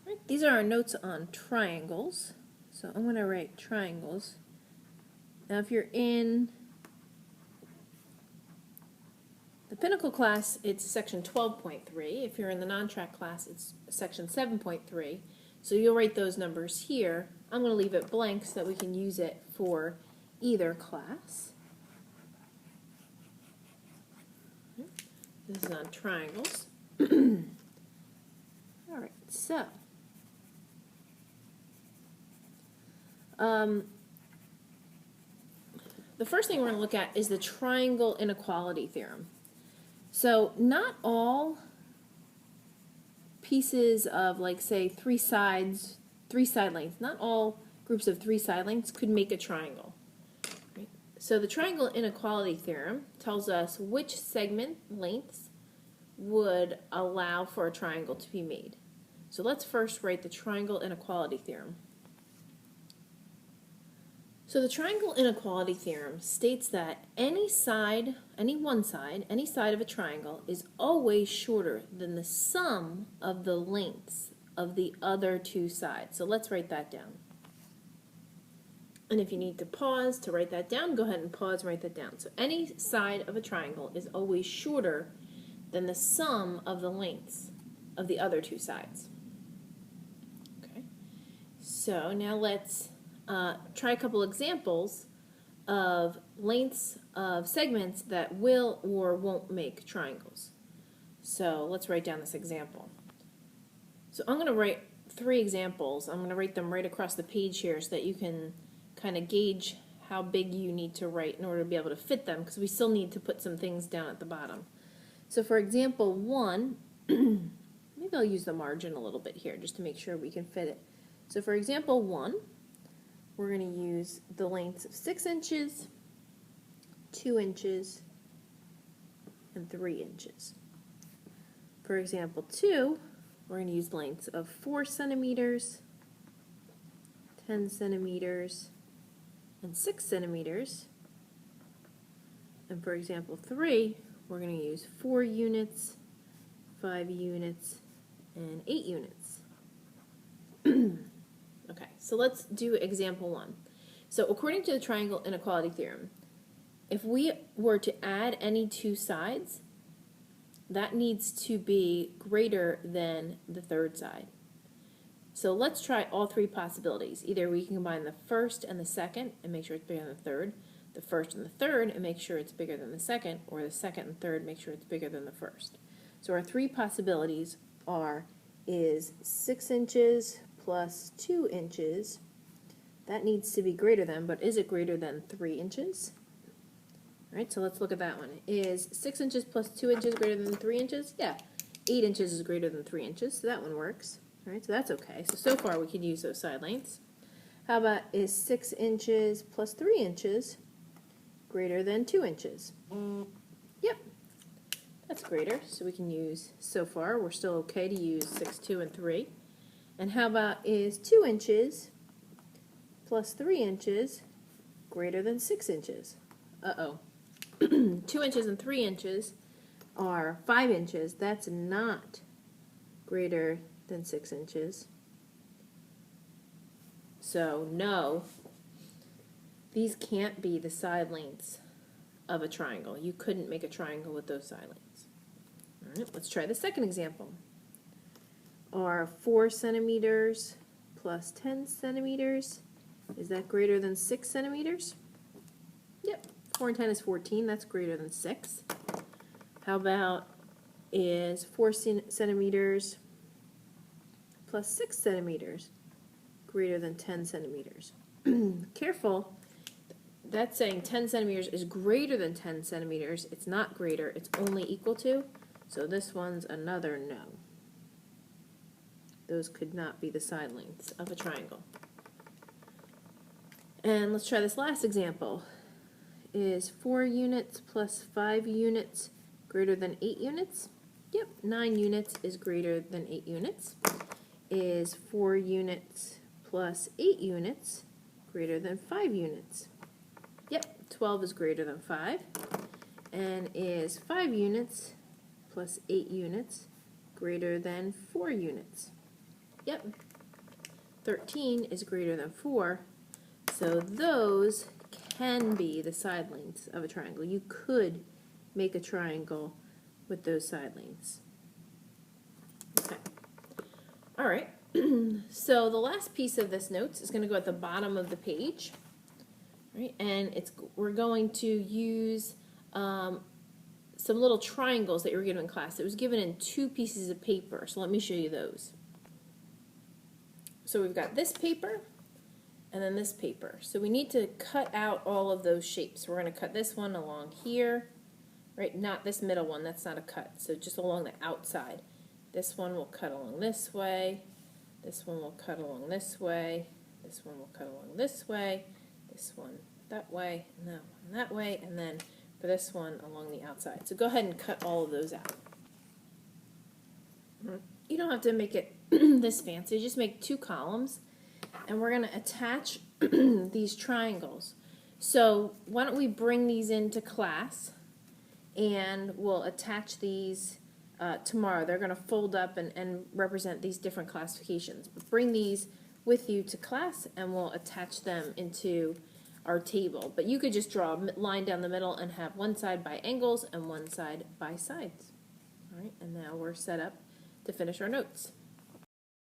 Right, these are our notes on triangles. So I'm going to write triangles. Now if you're in the Pinnacle class, it's section 12.3. If you're in the non-track class, it's section 7.3. So you'll write those numbers here. I'm going to leave it blank so that we can use it for either class. This is on triangles. All right, so the first thing we're going to look at is the triangle inequality theorem. So not all pieces of, like, say, three side lengths, not all groups of three side lengths could make a triangle. Right? So the triangle inequality theorem tells us which segment lengths would allow for a triangle to be made. So let's first write the triangle inequality theorem. So the triangle inequality theorem states that any side of a triangle is always shorter than the sum of the lengths of the other two sides. So let's write that down. And if you need to pause to write that down, go ahead and pause and write that down. So any side of a triangle is always shorter than the sum of the lengths of the other two sides. Okay. So now let's try a couple examples of lengths of segments that will or won't make triangles. So let's write down this example. So I'm going to write three examples. I'm going to write them right across the page here so that you can kind of gauge how big you need to write in order to be able to fit them, because we still need to put some things down at the bottom. So for example 1, maybe I'll use the margin a little bit here just to make sure we can fit it. So for example 1, we're going to use the lengths of 6 inches, 2 inches, and 3 inches. For example 2, we're going to use lengths of 4 centimeters, 10 centimeters, and 6 centimeters. And for example 3, we're going to use 4 units, 5 units, and 8 units. Okay, so let's do example 1. So according to the triangle inequality theorem, if we were to add any two sides, that needs to be greater than the third side. So let's try all three possibilities. Either we can combine the first and the second and make sure it's bigger than the third, the first and the third and make sure it's bigger than the second, or the second and third, make sure it's bigger than the first. So our three possibilities is 6 inches plus 2 inches. That needs to be greater than, but is it greater than 3 inches? All right, so let's look at that one. Is 6 inches plus 2 inches greater than 3 inches? Yeah. 8 inches is greater than 3 inches, so that one works. All right, so that's okay. So far we can use those side lengths. How about is 6 inches plus 3 inches greater than 2 inches? Yep, that's greater, so we can use, so far we're still okay to use 6, 2, and 3. And how about is 2 inches plus 3 inches greater than 6 inches? Uh-oh. 2 inches and 3 inches are 5 inches. That's not greater than 6 inches. So no, these can't be the side lengths of a triangle. You couldn't make a triangle with those side lengths. All right, let's try the second example. Are 4 centimeters plus 10 centimeters, is that greater than 6 centimeters? Yep, 4 and 10 is 14, that's greater than 6. How about is 4 centimeters plus 6 centimeters greater than 10 centimeters? Careful, that's saying 10 centimeters is greater than 10 centimeters. It's not greater, it's only equal to, so this one's another no. Those could not be the side lengths of a triangle. And let's try this last example. Is 4 units plus 5 units greater than 8 units? Yep, 9 units is greater than 8 units. Is 4 units plus 8 units greater than 5 units? Yep, 12 is greater than 5. And is 5 units plus 8 units greater than 4 units? Yep. 13 is greater than 4, so those can be the side lengths of a triangle. You could make a triangle with those side lengths. Okay. All right. So the last piece of this notes is going to go at the bottom of the page, right? And we're going to use some little triangles that you were given in class. It was given in 2 pieces of paper, so let me show you those. So we've got this paper and then this paper. So we need to cut out all of those shapes. We're going to cut this one along here, right? Not this middle one, that's not a cut. So just along the outside. This one will cut along this way. This one will cut along this way. This one will cut along this way. This one that way, and that one that way, and then for this one along the outside. So go ahead and cut all of those out. You don't have to make it this fancy, just make 2 columns, and we're going to attach these triangles. So why don't we bring these into class, and we'll attach these tomorrow. They're going to fold up and represent these different classifications. But bring these with you to class, and we'll attach them into our table. But you could just draw a line down the middle and have one side by angles and one side by sides. All right, and now we're set up to finish our notes.